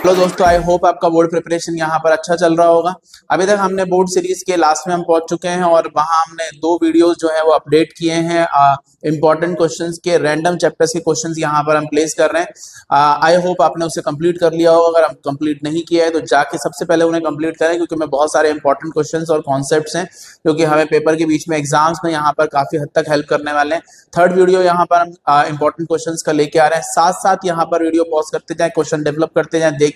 Hello दोस्तों, I hope आपका board preparation यहाँ पर अच्छा चल रहा होगा। अभी तक हमने बोर्ड सीरीज के लास्ट में हम पहुंच चुके हैं और वहां हमने 2 वीडियोस जो है वो अपडेट किए हैं। इंपॉर्टेंट क्वेश्चंस के रैंडम चैप्टर्स के क्वेश्चंस यहाँ पर हम प्लेस कर रहे हैं। आई होप आपने उसे कंप्लीट कर लिया होगा। अगर आप कंप्लीट नहीं किया है तो जाके सबसे पहले उन्हें कंप्लीट करें, क्योंकि मैं बहुत सारे इंपॉर्टेंट क्वेश्चंस और कॉन्सेप्ट्स हैं जो कि हमें पेपर के बीच में एग्जाम्स में यहाँ पर काफी हद तक हेल्प करने वाले हैं। थर्ड वीडियो यहाँ पर हम इंपॉर्टेंट क्वेश्चंस का लेके आ रहे हैं। साथ साथ यहाँ पर वीडियो पॉज करते जाएं, क्वेश्चन डेवलप करते जाएं, देखें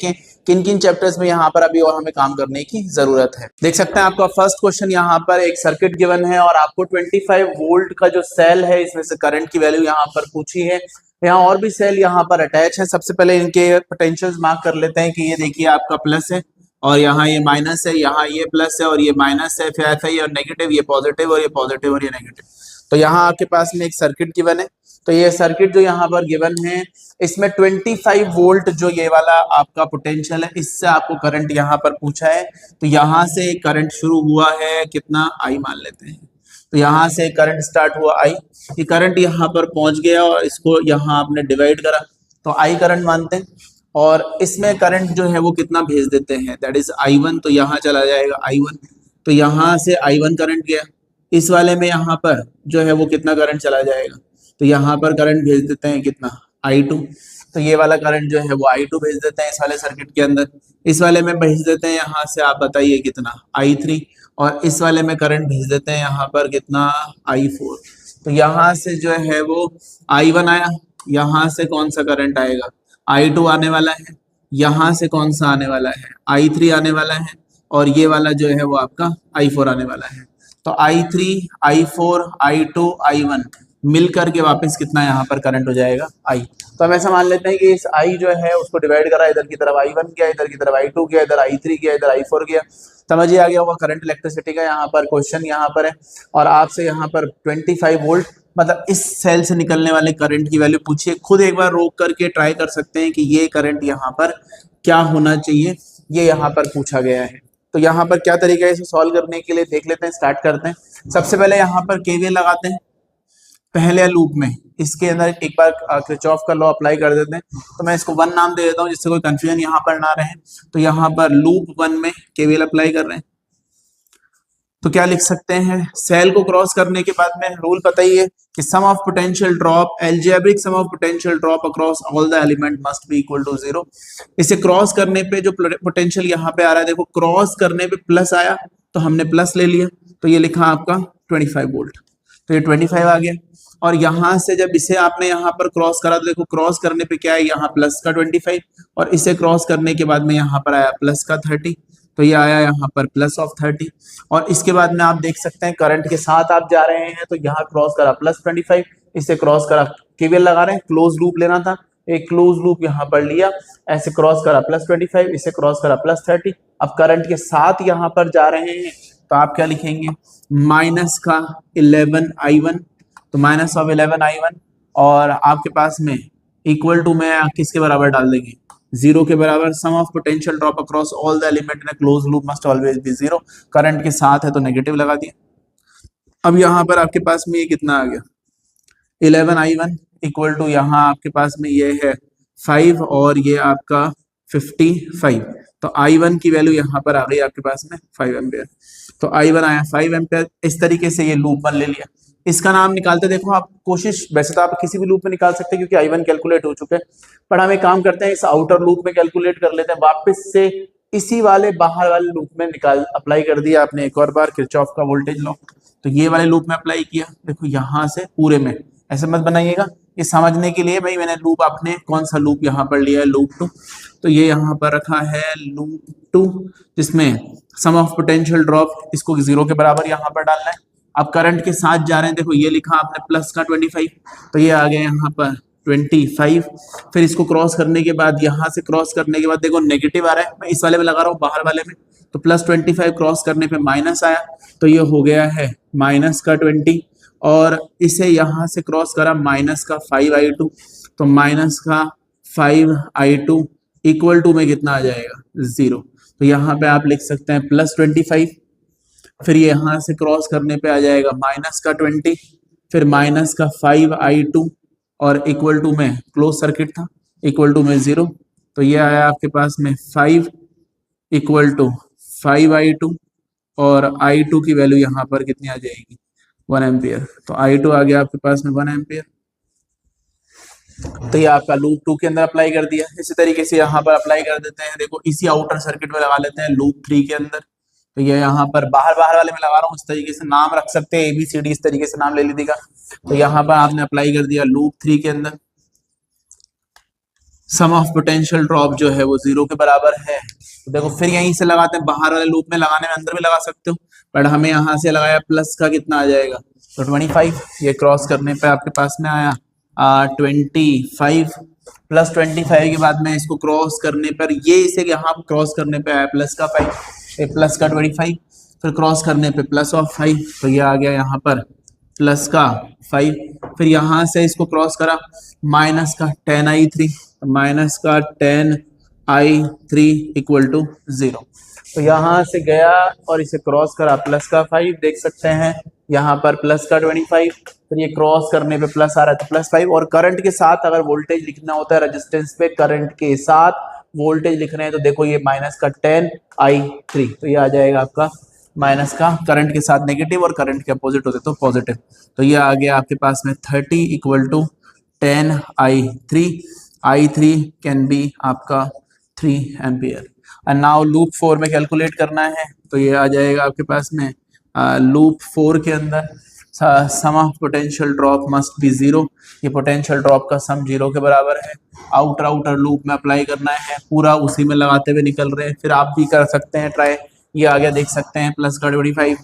किन किन चैप्टर्स में यहाँ पर अभी और हमें काम करने की जरूरत है। देख सकते हैं आपका फर्स्ट क्वेश्चन यहाँ पर एक सर्किट गिवन है और आपको 25 वोल्ट का जो सेल है इसमें से करंट की वैल्यू यहाँ पर पूछी है। यहाँ और भी सेल यहाँ पर अटैच है। सबसे पहले इनके पोटेंशियल्स मार्क कर लेते हैं कि ये देखिए आपका प्लस है और यहाँ ये माइनस है, यहाँ ये प्लस है और ये माइनस है, फिर ऐसा ही और नेगेटिव, ये पॉजिटिव और ये पॉजिटिव और ये नेगेटिव। तो यहाँ आपके पास में एक सर्किट गिवन है। तो ये सर्किट जो यहाँ पर गिवन है इसमें 25 वोल्ट जो ये वाला आपका पोटेंशियल है, इससे आपको करंट यहाँ पर पूछा है। तो यहाँ से करंट शुरू हुआ है, कितना आई मान लेते हैं। तो यहाँ से करंट स्टार्ट हुआ आई, ये करंट यहाँ पर पहुंच गया और इसको यहाँ आपने डिवाइड करा तो आई करंट मानते हैं। और इसमें करंट जो है वो कितना भेज देते हैं, दैट इज I1। तो यहाँ चला जाएगा I1। तो यहाँ से I1 करंट गया, इस वाले में यहाँ पर जो है वो कितना करंट चला जाएगा। तो यहाँ पर करंट भेज देते हैं कितना, I2। तो ये वाला करंट जो है वो I2 भेज देते हैं इस वाले सर्किट के अंदर। इस वाले में भेज देते हैं यहाँ से, आप बताइए कितना, I3। और इस वाले में करंट भेज देते हैं यहाँ पर कितना, I4। तो यहाँ से जो है वो I1 आया, यहाँ से कौन सा करंट आएगा, I2 आने वाला है। यहाँ से कौन सा आने वाला है, I3 आने वाला है। और ये वाला जो है वो आपका I4 आने वाला है। तो I3, I4, I2, I1 मिल करके वापस कितना यहाँ पर करंट हो जाएगा, I। तो हम ऐसा मान लेते हैं कि इस I जो है उसको डिवाइड करा, इधर की तरफ I1 गया, इधर की तरफ I2 गया, इधर I3 गया, इधर I4 गया। समझिए आ गया होगा करंट इलेक्ट्रिसिटी का यहाँ पर क्वेश्चन यहाँ पर है। और आपसे यहाँ पर 25 वोल्ट मतलब इस सेल से निकलने वाले करंट की वैल्यू पूछिए। खुद एक बार रोक करके ट्राई कर सकते हैं कि ये करंट यहाँ पर क्या होना चाहिए, ये यहाँ पर पूछा गया है। तो यहाँ पर क्या तरीका है इसे सॉल्व करने के लिए, देख लेते हैं, स्टार्ट करते हैं। सबसे पहले यहाँ पर केवीएल लगाते हैं पहले लूप में, इसके अंदर एक बार किरचॉफ का लॉ अप्लाई कर देते हैं। तो मैं इसको 1 नाम दे देता हूँ जिससे कोई कंफ्यूजन यहाँ पर ना रहे। तो यहाँ पर लूप 1 में केवीएल अप्लाई कर रहे हैं। तो क्या लिख सकते हैं, सेल को क्रॉस करने के बाद में रूल पता ही है कि sum of potential drop, algebraic sum of potential drop across all the element must be equal to 0। इसे क्रॉस करने पे जो पोटेंशियल यहाँ पे आ रहा है, देखो क्रॉस करने पे प्लस आया तो हमने प्लस ले लिया, तो ये लिखा आपका 25 वोल्ट। तो ये 25 आ गया। और यहाँ से जब इसे आपने यहाँ पर क्रॉस करा तो देखो क्रॉस करने पे क्या है, यहाँ प्लस का 25 और इसे क्रॉस करने के बाद में यहाँ पर आया प्लस का 30। तो ये आया यहाँ पर प्लस ऑफ 30। और इसके बाद में आप देख सकते हैं करंट के साथ आप जा रहे हैं, तो यहाँ क्रॉस करा प्लस 25, इसे क्रॉस करा, केवीएल लगा रहे हैं, क्लोज लूप लेना था, एक क्लोज लूप यहाँ पर लिया, ऐसे क्रॉस करा प्लस 25, इसे क्रॉस करा प्लस 30। अब करंट के साथ यहाँ पर जा रहे हैं तो आप क्या लिखेंगे, माइनस का 11 I1। तो माइनस ऑफ 11 I1 और आपके पास में इक्वल टू में किसके बराबर डाल देंगे, 0 के बराबर। Sum of potential drop across all the element in a close loop must always be 0। Current के साथ है तो नेगेटिव लगा दिया। अब यहाँ पर आपके पास में ये कितना आ गया, 11 I1 इक्वल टू यहाँ आपके पास में ये है 5 और ये आपका 55। तो I1 की वैल्यू यहाँ पर आ गई आपके पास में 5 एम्पियर। तो I1 आया 5 एम्पियर। इस तरीके से ये लूप 1 ले लिया। इसका नाम निकालते, देखो आप कोशिश, वैसे तो आप किसी भी लूप में निकाल सकते हैं क्योंकि I1 कैलकुलेट हो चुके हैं, पर हम एक काम करते हैं इस आउटर लूप में कैलकुलेट कर लेते हैं। वापस से इसी वाले बाहर वाले लूप में निकाल अप्लाई कर दिया आपने एक और बार किरचॉफ का वोल्टेज लॉ। तो ये वाले लूप में अप्लाई किया, देखो यहाँ से पूरे में, ऐसे मत बनाइएगा, ये समझने के लिए भाई मैंने लूप, आपने कौन सा लूप यहाँ पर लिया है, लूप 2। तो ये यहाँ पर रखा है लूप 2 जिसमें सम ऑफ पोटेंशियल ड्रॉप, इसको 0 के बराबर यहाँ पर डालना है। अब करंट के साथ जा रहे हैं, देखो ये लिखा आपने प्लस का 25, तो ये आ गया यहाँ पर 25। फिर इसको क्रॉस करने के बाद, यहाँ से क्रॉस करने के बाद देखो नेगेटिव आ रहा है, मैं इस वाले में लगा रहा हूँ बाहर वाले में, तो प्लस 25 क्रॉस करने पे माइनस आया, तो ये हो गया है माइनस का 20। और इसे यहाँ से क्रॉस करा माइनस का 5 I2, तो माइनस का 5 I2 इक्वल टू में कितना आ जाएगा, 0। तो यहाँ पे आप लिख सकते हैं प्लस 25, फिर यहाँ से क्रॉस करने पे आ जाएगा माइनस का 20, फिर माइनस का 5 I2 और इक्वल टू में क्लोज सर्किट था, इक्वल टू में 0, तो ये आया आपके पास में 5 इक्वल टू 5i2 और i2 की वैल्यू यहाँ पर कितनी आ जाएगी 1 एम्पियर। तो i2 आ गया आपके पास में 1 एम्पियर। तो ये आपका लूप 2 के अंदर अप्लाई कर दिया। इसी तरीके से यहाँ पर अप्लाई कर देते हैं, देखो इसी आउटर सर्किट में लगा लेते हैं लूप 3 के अंदर। तो ये यहाँ पर बाहर बाहर वाले में लगा रहा हूँ, इस तरीके से नाम रख सकते हैं ABCD, इस तरीके से नाम ले लीजिएगा। तो यहाँ पर आपने अप्लाई कर दिया लूप 3 के अंदर, सम ऑफ पोटेंशियल ड्रॉप जो है वो 0 के बराबर है। तो देखो फिर यहीं से लगाते हैं, बाहर वाले लूप में लगाने में अंदर भी लगा सकते हो, बट हमें यहाँ से लगाया प्लस का कितना आ जाएगा, तो 25। ये क्रॉस करने पे आपके पास में आया 25 प्लस 25 के बाद में इसको क्रॉस करने पर ये इसे यहाँ क्रॉस करने पे आया प्लस का 5, प्लस का 25, फिर क्रॉस करने पे प्लस ऑफ 5, तो ये आ गया यहाँ पर प्लस का 5। फिर यहाँ से इसको क्रॉस करा माइनस का 10i3, माइनस का 10i3 इक्वल टू 0। तो यहाँ से गया और इसे क्रॉस करा प्लस का 5, देख सकते हैं यहाँ पर प्लस का 25, फिर ये क्रॉस करने पे प्लस आ रहा है तो प्लस 5। और करंट के साथ अगर वोल्टेज लिखना होता है रेजिस्टेंस पे, करंट के साथ वोल्टेज लिख रहे हैं, तो देखो ये माइनस का 10i3, तो ये आ जाएगा आपका माइनस का, करंट के साथ नेगेटिव और करंट के अपोजिट होते तो पॉजिटिव। तो ये आ गया आपके पास में 30 equal to 10i3, i3 can be आपका 3 एम्पियर। एंड नाउ लूप 4 में कैलकुलेट करना है, तो ये आ जाएगा आपके पास में लूप 4 के अंदर sum of potential drop must be 0। ये पोटेंशियल ड्रॉप का सम 0 के बराबर है। आउटर लूप में अप्लाई करना है, पूरा उसी में लगाते हुए निकल रहे हैं, फिर आप भी कर सकते हैं ट्राई। ये आ गया देख सकते हैं प्लस का 25,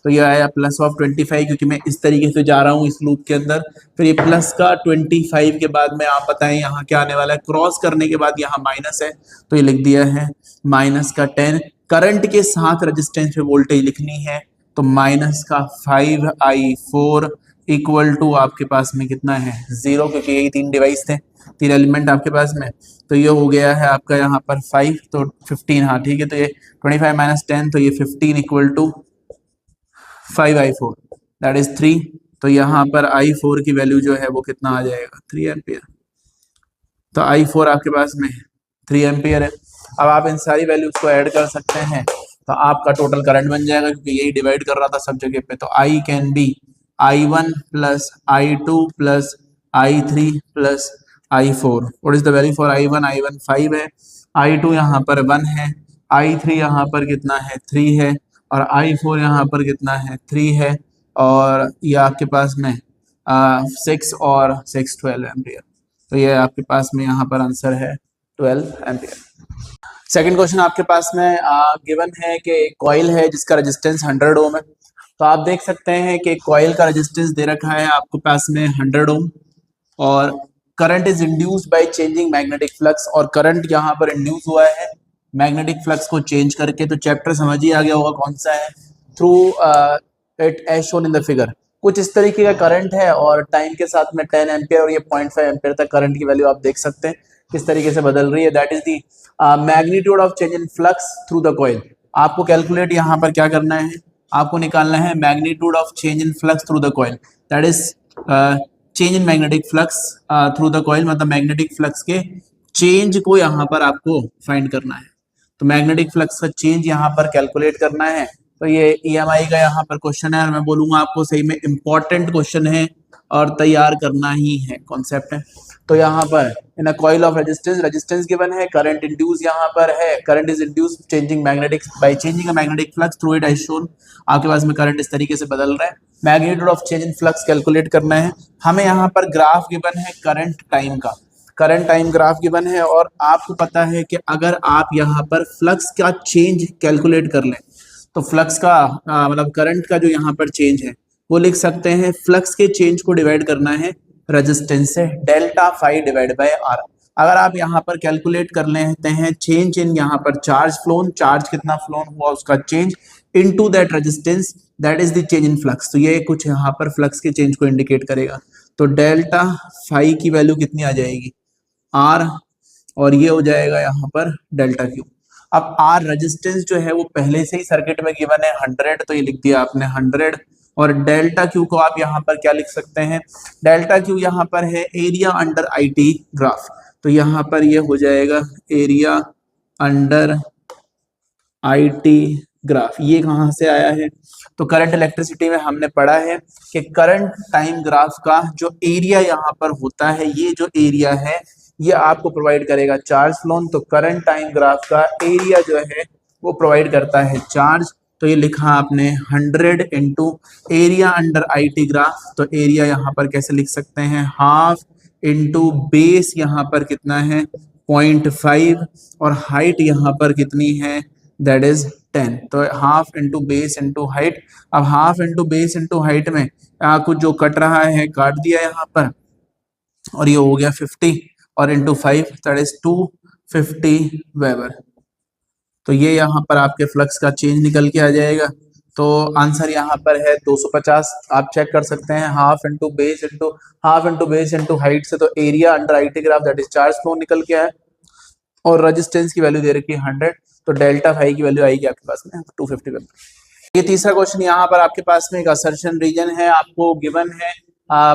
तो ये आया प्लस ऑफ 25, क्योंकि मैं इस तरीके से जा रहा हूँ इस लूप के अंदर। फिर ये प्लस का 25 के बाद में आप बताएं यहाँ क्या आने वाला है, क्रॉस करने के बाद यहाँ माइनस है, तो ये लिख दिया है माइनस का 10। करंट के साथ रेजिस्टेंस पे वोल्टेज लिखनी है, तो माइनस का 5i4 इक्वल टू आपके पास में कितना है 0, क्योंकि यही 3 डिवाइस थे, 3 एलिमेंट आपके पास में। तो ये हो गया है आपका यहाँ पर 5, तो 15, हाँ ठीक है। तो ये 25 माइनस 10, तो ये 15 equal to 5i4 that is 3। तो यहाँ पर i4 की वैल्यू जो है वो कितना आ जाएगा 3 एम्पियर। तो i4 आपके पास में 3 एम्पियर है। अब आप इन सारी वैल्यूज को ऐड कर सकते हैं, तो आपका टोटल करंट बन जाएगा, क्योंकि यही डिवाइड कर रहा था सब जगह पे। तो I can be I1 plus I2 plus I3 plus I4। What is the value for I1? I1 5 है, I2 यहाँ पर 1 है, I3 यहाँ पर कितना है 3 है, और I4 यहाँ पर कितना है 3 है, और ये आपके पास में 6 और 6 12 एम्पियर। तो ये आपके पास में यहाँ पर आंसर है 12 एम्पियर। सेकंड क्वेश्चन आपके पास में गिवन है कि एक कॉइल है जिसका रेजिस्टेंस 100 ओम है। तो आप देख सकते हैं कि कॉइल का रेजिस्टेंस दे रखा है आपको पास में 100 ओम, और current is induced by changing magnetic flux, और करंट यहाँ पर इंड्यूस हुआ है मैग्नेटिक फ्लक्स को चेंज करके। तो चैप्टर समझ ही आ गया होगा कौन सा है, through it as shown in the figure. कुछ इस तरीके का करंट है और टाइम के साथ में 10 एम्पियर और ये 0.5 एम्पियर तक करंट की वैल्यू आप देख सकते हैं किस तरीके से बदल रही है। That is the magnitude of change in flux through the coil. आपको कैलकुलेट यहाँ पर क्या करना है, आपको निकालना है magnitude of change in flux through the coil, that is change in magnetic flux through the coil, मतलब मैग्नेटिक फ्लक्स के चेंज को यहाँ पर आपको फाइंड करना है। तो मैग्नेटिक फ्लक्स का चेंज यहाँ पर कैलकुलेट करना है। तो ये EMI का यहाँ पर क्वेश्चन है, और मैं बोलूंगा आपको सही में इंपॉर्टेंट क्वेश्चन है और तैयार करना ही है, कॉन्सेप्ट है। तो यहाँ पर in a coil of resistance given है, करंट इंड्यूस यहाँ पर है, current is induce changing magnetic by changing a magnetic flux through it as shown. आपके पास में करंट इस तरीके से बदल रहा है, magnitude of change in flux calculate करना है हमें। यहाँ पर ग्राफ गिवन है करंट टाइम का, करंट टाइम ग्राफ गिवन है, और आपको पता है कि अगर आप यहाँ पर फ्लक्स का चेंज कैलकुलेट कर लें, तो फ्लक्स का मतलब करंट का जो यहाँ पर चेंज है वो लिख सकते हैं, फ्लक्स के चेंज को डिवाइड करना है रेजिस्टेंस से, delta phi divide by R. अगर आप यहाँ पर कैलकुलेट कर लेते हैं चेंज इन यहाँ पर चार्ज फ्लोन, चार्ज कितना फ्लोन हुआ उसका change into that resistance, that is the change in flux. तो ये कुछ यहाँ पर फ्लक्स के चेंज को इंडिकेट करेगा। तो डेल्टा फाई की वैल्यू कितनी आ जाएगी आर, और ये हो जाएगा यहाँ पर डेल्टा क्यू। अब आर रेजिस्टेंस जो है वो पहले से ही सर्किट में गिवन है 100, तो ये लिख दिया आपने 100, और डेल्टा क्यू को आप यहाँ पर क्या लिख सकते हैं, डेल्टा क्यू यहाँ पर है एरिया अंडर आईटी ग्राफ, तो यहाँ पर ये हो जाएगा एरिया अंडर आईटी ग्राफ। ये कहाँ से आया है, तो करंट इलेक्ट्रिसिटी में हमने पढ़ा है कि करंट टाइम ग्राफ का जो एरिया यहाँ पर होता है, ये जो एरिया है ये आपको प्रोवाइड करेगा चार्ज फ्लोन। तो करंट टाइम ग्राफ का एरिया जो है वो प्रोवाइड करता है चार्ज। तो ये लिखा आपने 100 into area under IT graph, तो एरिया यहाँ पर कैसे लिख सकते हैं, हाफ इंटू बेस यहाँ पर कितना है 0.5 और हाइट यहाँ पर कितनी है, दैट इज 10। तो half into base into height. अब half into base into height में कुछ जो कट रहा है काट दिया यहाँ पर, और ये हो गया 50 और इंटू 5 दैट इज 250 वेबर। तो ये यहाँ पर आपके फ्लक्स का चेंज निकल के आ जाएगा। तो आंसर यहाँ पर है 250। आप चेक कर सकते हैं half into base into height से, तो area under IT graph that is charge flow निकल के आया, और रेजिस्टेंस की वैल्यू दे रखी है 100, तो डेल्टा फाई की वैल्यू आएगी आपके पास में 250 वेबर। ये तीसरा क्वेश्चन यहाँ पर आपके पास में एक असर्शन रीजन है आपको गिवन है।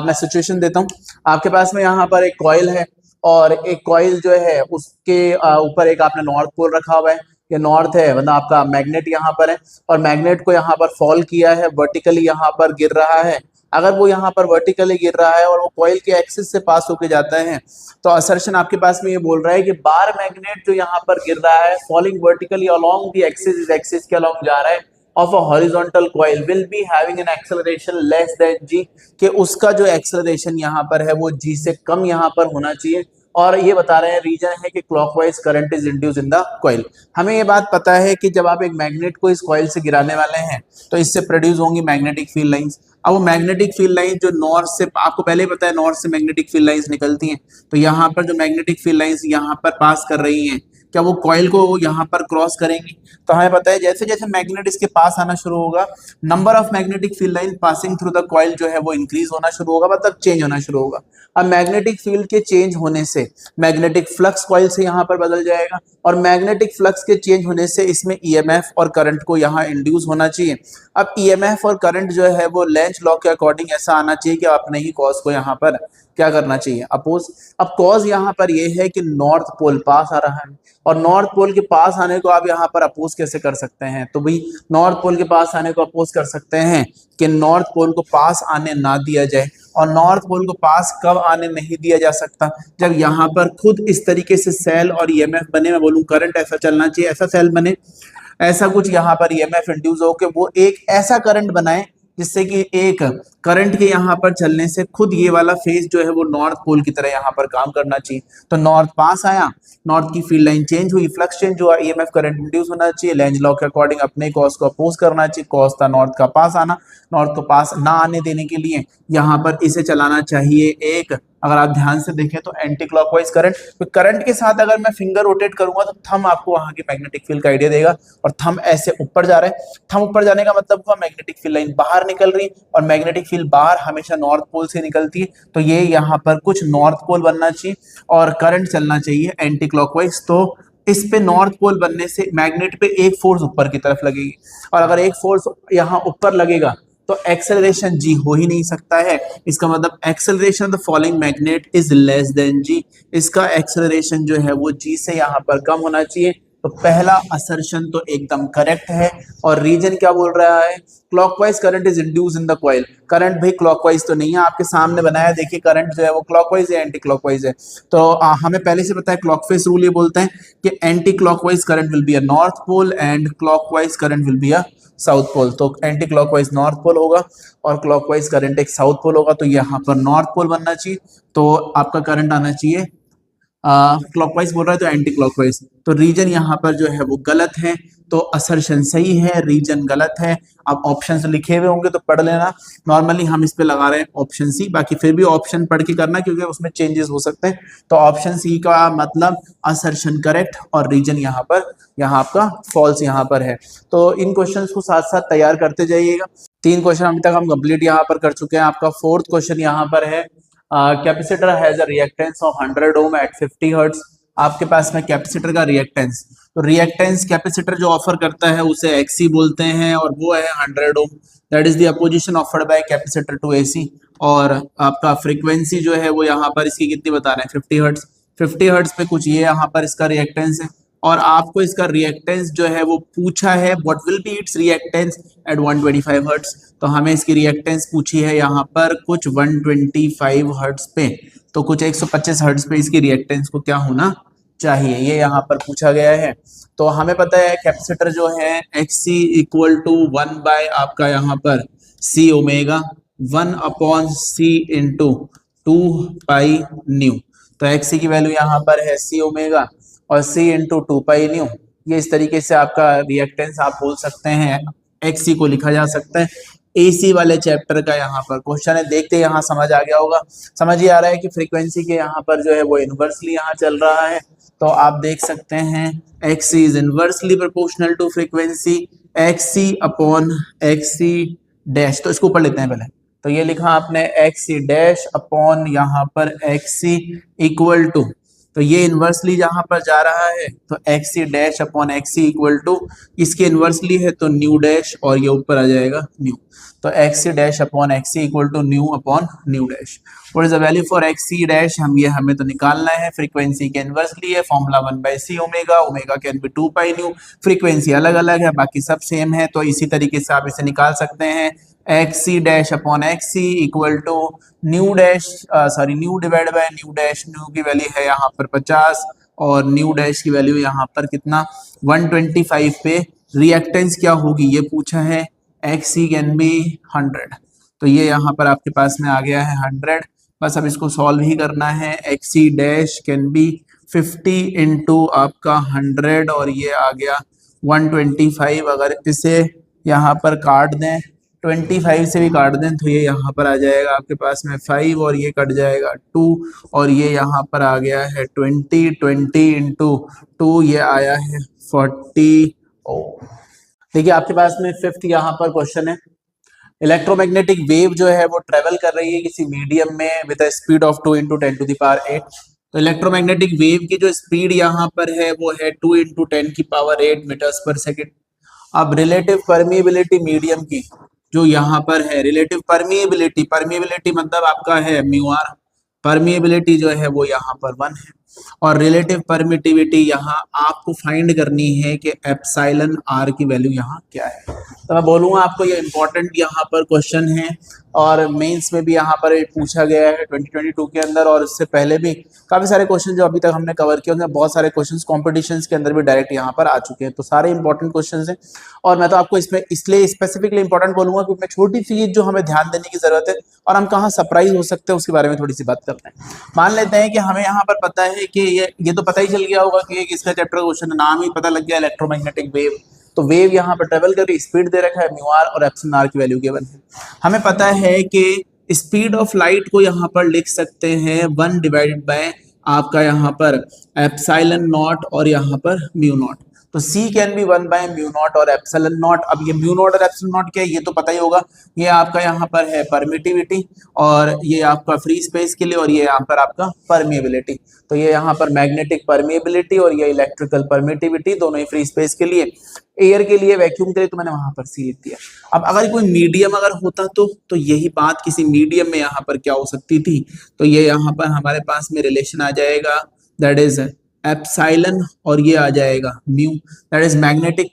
मैं सिचुएशन देता हूँ, आपके पास में यहाँ पर एक कॉइल है और एक कॉइल जो है उसके ऊपर एक आपने नॉर्थ पोल रखा हुआ है, ये नॉर्थ है मतलब आपका मैग्नेट यहाँ पर है, और मैग्नेट को यहाँ पर फॉल किया है, वर्टिकली यहाँ पर गिर रहा है। अगर वो यहाँ पर वर्टिकली गिर रहा है और वो कॉइल के एक्सिस से पास होके जाता है, तो असर्शन आपके पास में ये बोल रहा है कि बार मैग्नेट जो यहाँ पर गिर रहा है falling vertically along the axis, इस एक्सिस के अलोंग जा रहा है, of a horizontal coil will be having an acceleration less than g, कि उसका जो एक्सेलरेशन यहाँ पर है वो g से कम यहाँ पर होना चाहिए। और ये बता रहे हैं रीजन है कि clockwise current is induce in the coil. हमें ये बात पता है कि जब आप एक मैग्नेट को इस कॉइल से गिराने वाले हैं तो इससे प्रोड्यूस होंगी मैग्नेटिक फील्ड लाइंस। अब वो मैग्नेटिक फील्ड लाइंस जो नॉर्थ से, आपको पहले ही पता है नॉर्थ से मैग्नेटिक फील्ड लाइंस निकलती हैं, तो यहाँ पर जो मैग्नेटिक फील्ड लाइंस यहाँ पर पास कर रही हैं, क्या वो कॉइल को यहाँ पर क्रॉस करेंगी? तो हमें पता है जैसे जैसे मैग्नेट इसके पास आना शुरू होगा, number of magnetic field line passing through the coil जो है वो इंक्रीज होना शुरू होगा, मतलब चेंज होना शुरू होगा। अब मैग्नेटिक फील्ड के चेंज होने से मैग्नेटिक फ्लक्स कॉइल से यहाँ पर बदल जाएगा, और मैग्नेटिक फ्लक्स के चेंज होने से इसमें ईएमएफ और करंट को यहाँ इंड्यूस होना चाहिए। अब ईएमएफ और करंट जो है वो लेंज लॉ के अकॉर्डिंग ऐसा आना चाहिए कि अपने ही कॉज को यहाँ पर क्या करना चाहिए, अपोज। अब कॉज यहाँ पर ये है कि नॉर्थ पोल पास आ रहा है, और नॉर्थ पोल के पास आने को आप यहाँ पर अपोज कैसे कर सकते हैं? तो भाई नॉर्थ पोल के पास आने को अपोज कर सकते हैं कि नॉर्थ पोल को पास आने ना दिया जाए। और नॉर्थ पोल को पास कब आने नहीं दिया जा सकता? जब यहाँ पर खुद इस तरीके से सेल और ईएमएफ बने, मैं बोलूँ करंट ऐसा चलना चाहिए, ऐसा सेल बने, ऐसा कुछ यहाँ पर ईएमएफ इंड्यूस हो के वो एक ऐसा करंट बनाए जिससे कि एक करंट के यहाँ पर चलने से खुद ये वाला फेज जो है वो नॉर्थ पोल की तरह यहाँ पर काम करना चाहिए। तो नॉर्थ पास आया, नॉर्थ की फील्ड लाइन चेंज हुई, फ्लक्स चेंज हुआ, ईएमएफ करंट इंड्यूस होना चाहिए, लेंज लॉ के अकॉर्डिंग अपने कॉज को अपोज करना चाहिए। कॉज था नॉर्थ का पास आना, नॉर्थ को पास ना आने देने के लिए यहाँ पर इसे चलाना चाहिए एक, अगर आप ध्यान से देखें तो एंटी क्लॉकवाइज करंट। तो करंट के साथ अगर मैं फिंगर रोटेट करूंगा तो थंब आपको वहां की मैग्नेटिक फील्ड का आइडिया देगा, और थंब ऐसे ऊपर जा रहा है, थंब ऊपर जाने का मतलब हुआ मैग्नेटिक फील्ड लाइन बाहर निकल रही, और मैग्नेटिक फील्ड बाहर हमेशा नॉर्थ पोल से निकलती है, तो ये यहाँ पर कुछ नॉर्थ पोल बनना चाहिए और करंट चलना चाहिए एंटी क्लॉकवाइज। तो इस पे नॉर्थ पोल बनने से मैग्नेट पे एक फोर्स ऊपर की तरफ लगेगी, और अगर एक फोर्स यहाँ ऊपर लगेगा तो एक्सेलरेशन जी हो ही नहीं सकता है। इसका मतलब acceleration the falling magnet is less than G, इसका एक्सेलरेशन जो है वो जी से यहाँ पर कम होना चाहिए। तो पहला असर्शन तो एकदम करेक्ट है। और रीजन क्या बोल रहा है? Clockwise current is induce in the coil. Current भाई क्लॉकवाइज तो नहीं है, आपके सामने बनाया देखिए, करंट जो है वो क्लॉकवाइज है एंटी क्लॉकवाइज है। तो हमें पहले से पता है क्लॉकवाइज रूल ये बोलते हैं कि anti clockwise current will be a north pole and clockwise current will be a south pole. तो एंटी क्लॉकवाइज नॉर्थ पोल होगा और क्लॉकवाइज करंट एक साउथ पोल होगा, तो यहाँ पर नॉर्थ पोल बनना चाहिए, तो आपका करंट आना चाहिए क्लॉकवाइज बोल रहा है तो एंटी क्लॉकवाइज। तो रीजन यहाँ पर जो है वो गलत है, तो असर्शन सही है, रीजन गलत है। अब ऑप्शन लिखे हुए होंगे तो पढ़ लेना, नॉर्मली हम इस पे लगा रहे हैं ऑप्शन सी, बाकी फिर भी ऑप्शन पढ़ के करना क्योंकि उसमें चेंजेस हो सकते हैं। तो ऑप्शन सी का मतलब असर्शन करेक्ट और रीजन यहाँ पर, यहाँ आपका फॉल्स यहाँ पर है। तो इन क्वेश्चंस को साथ साथ तैयार करते जाइएगा। 3 क्वेश्चन अभी तक हम कंप्लीट यहाँ पर कर चुके हैं। आपका 4th क्वेश्चन यहाँ पर है, capacitor has a reactance of 100 ohm at 50 hertz, आपके पास में कैपेसिटर का रिएक्टेंस, तो रिएक्टेंस कैपेसिटर जो ऑफर करता है उसे एक्सी बोलते हैं और वो है 100 ohm, that is the opposition offered by capacitor to AC. और आपका फ्रीक्वेंसी जो है वो यहाँ पर इसकी कितनी बता रहे हैं 50 हर्ट्ज, 50 हर्ट्ज पे कुछ ये यहाँ पर इसका रिएक्टेंस है और आपको इसका रिएक्टेंस जो है वो पूछा है what will be its reactance at 125 hertz, तो हमें इसकी रिएक्टेंस पूछी है यहाँ पर कुछ 125 हर्ट्ज पे, तो कुछ 125 हर्ट्ज पे इसकी रिएक्टेंस को क्या होना चाहिए, ये यहाँ पर पूछा गया है। तो हमें पता है कैपेसिटर जो है XC इक्वल टू 1 बाय आपका यहाँ पर C omega 1 upon C into 2 pi new, तो XC की वैल्यू यहाँ पर है C ओमेगा और C इंटू 2 पाई न्यू, ये इस तरीके से आपका रिएक्टेंस आप बोल सकते हैं, XC को लिखा जा सकता है। AC वाले चैप्टर का यहाँ पर क्वेश्चन है, देखते यहाँ समझ आ गया होगा, समझ ही आ रहा है कि फ्रीक्वेंसी के यहाँ पर जो है वो इनवर्सली यहाँ चल रहा है, तो आप देख सकते हैं XC is inversely proportional to frequency XC upon XC dash, तो इसको ऊपर लेते हैं पहले, तो ये लिखा आपने XC डैश अपॉन यहाँ पर XC इक्वल टू, तो ये इनवर्सली जहां पर जा रहा है तो XC dash upon XC equal to, इसके इनवर्सली है तो न्यू डैश और ये ऊपर आ जाएगा न्यू, तो XC dash upon XC equal to nu upon nu dash. What is the value for XC dash, हमें तो निकालना है, फ्रीक्वेंसी के इनवर्सली है, formula 1 by C omega, omega can be 2 pi nu, frequency अलग अलग है बाकी सब सेम है, तो इसी तरीके से आप इसे निकाल सकते हैं, XC dash upon XC equal to nu dash nu divide by nu dash, nu की वैल्यू है यहाँ पर 50 और न्यू डैश की वैल्यू यहाँ पर कितना 125 पे रिएक्टेंस क्या होगी ये पूछा है, XC कैन बी 100, तो ये यहाँ पर आपके पास में आ गया है 100, बस अब इसको सॉल्व ही करना है, XC dash can be 50 into आपका 100 और ये आ गया 125, अगर इसे यहाँ पर काट दें 25 से भी काट दें तो ये यहाँ पर आ जाएगा आपके पास में 5 और ये कट जाएगा 2 और ये यहाँ पर आ गया है 20 इंटू 2 ये आया है 40। देखिए आपके पास में फिफ्थ यहाँ पर क्वेश्चन है, इलेक्ट्रोमैग्नेटिक वेव जो है वो ट्रेवल कर रही है किसी मीडियम में with a speed of 2 into 10 to the power 8, तो इलेक्ट्रोमैग्नेटिक वेव की जो स्पीड यहाँ पर है वो है 2 इंटू 10 की पावर 8 मीटर्स पर सेकेंड। अब रिलेटिव परमिएबिलिटी मीडियम की जो यहाँ पर है, रिलेटिव परमिएबिलिटी मतलब आपका है म्यू आर, परमिएबिलिटी जो है वो यहाँ पर 1 है और रिलेटिव परमिटिविटी यहाँ आपको फाइंड करनी है कि एप्सिलॉन आर की वैल्यू यहाँ क्या है, तो मैं बोलूँगा आपको ये इंपॉर्टेंट यहाँ पर क्वेश्चन है और मेंस में भी यहाँ पर पूछा गया है 2022 के अंदर, और इससे पहले भी काफ़ी सारे क्वेश्चन जो अभी तक हमने कवर किए उनमें बहुत सारे क्वेश्चंस कॉम्पिटिशन्स के अंदर भी डायरेक्ट यहाँ पर आ चुके हैं, तो सारे इंपॉर्टेंट क्वेश्चंस हैं और मैं तो आपको इसमें इसलिए स्पेसिफिकली इंपॉर्टेंट बोलूँगा क्योंकि छोटी चीज़ जो हमें ध्यान देने की जरूरत है और हम कहाँ सरप्राइज हो सकते हैं उसके बारे में थोड़ी सी बात करते हैं। मान लेते हैं कि हमें यहाँ पर पता है कि ये तो पता ही चल गया होगा कि इसका चैप्टर क्वेश्चन नाम ही पता लग गया इलेक्ट्रोमैग्नेटिक वेव, तो वेव यहाँ पर ट्रेवल कर रही, स्पीड दे रखा है म्यू आर और एप्सिलॉन आर की वैल्यू गिवन है। हमें पता है कि स्पीड ऑफ लाइट को यहाँ पर लिख सकते हैं 1 डिवाइडेड बाय आपका यहाँ पर एप्सिलॉन नॉट और यहाँ पर म्यू नॉट, तो C can be 1 by mu naught और एप्सिलॉन नॉट। अब ये म्यू नॉट और एप्सिलॉन नॉट क्या है ये तो पता ही होगा, ये आपका यहाँ पर है परमिटिविटी और ये आपका फ्री स्पेस के लिए और ये यहाँ पर आपका परमिएबिलिटी, तो ये यहाँ पर मैग्नेटिक परमिएबिलिटी और ये इलेक्ट्रिकल परमिटिविटी दोनों ही फ्री स्पेस के लिए, एयर के लिए वैक्यूम के लिए तो मैंने वहां पर C लिख दिया। अब अगर कोई मीडियम अगर होता तो यही बात किसी मीडियम में यहाँ पर क्या हो सकती थी, तो ये यहाँ पर हमारे पास में रिलेशन आ जाएगा दैट इज एप्सिलॉन और ये आ जाएगा mu, that is magnetic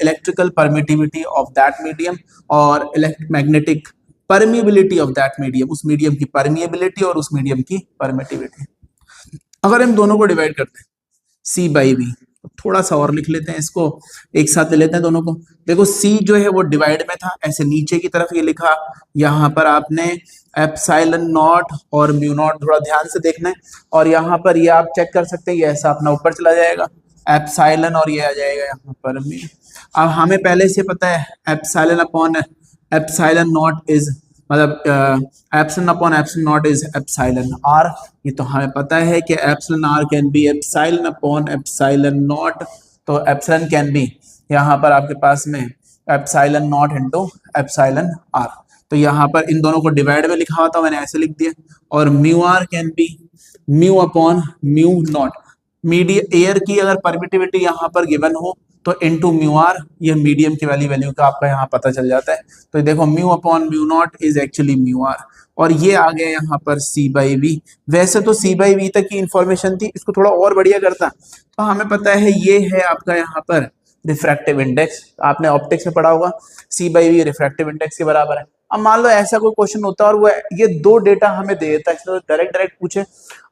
electrical permittivity of that medium और magnetic permeability of that medium, उस मीडियम की परमिएबिलिटी और उस मीडियम की परमिटिविटी। अगर हम दोनों को डिवाइड करते हैं C बाई V, थोड़ा सा और लिख लेते हैं, इसको एक साथ ले लेते हैं दोनों को। देखो C जो है वो डिवाइड में था, ऐसे नीचे की तरफ ये लिखा, यहाँ पर आपने एप्सिलॉन नॉट और म्यू नॉट थोड़ा ध्यान से देखना है और यहाँ पर ये आप चेक कर सकते हैं, ये ऐसा अपना ऊपर चला जाएगा एप्सिलॉन और ये आ जाएगा यहाँ पर म्यू। अब हमें पहले से पता है epsilon upon epsilon naught is मतलब epsilon upon epsilon naught is epsilon R, ये तो हमें पता है कि epsilon R can be epsilon upon epsilon naught, तो एप्सिलॉन कैन बी यहाँ पर आपके पास में epsilon naught into epsilon R, तो यहाँ पर इन दोनों को डिवाइड में लिखा हुआ था मैंने ऐसे लिख दिया, और mu R can be mu upon mu not. Medium air की अगर परमिटिविटी यहाँ पर गिवन हो तो इनटू म्यू आर, ये मीडियम की वाली वैल्यू का आपका यहाँ पता चल जाता है। तो ये देखो mu upon mu not is actually mu R, और ये आ गया यहाँ पर सी बाई वी। वैसे तो सी बाई वी तक की इंफॉर्मेशन थी, इसको थोड़ा और बढ़िया करता तो हमें पता है ये है आपका यहाँ पर रिफ्रैक्टिव इंडेक्स, आपने ऑप्टिक्स में पढ़ा होगा, सी बाई वी रिफ्रैक्टिव इंडेक्स के बराबर है। अब मान लो ऐसा कोई क्वेश्चन होता है और वो ये दो डेटा हमें दे देता है, तो डायरेक्ट पूछे,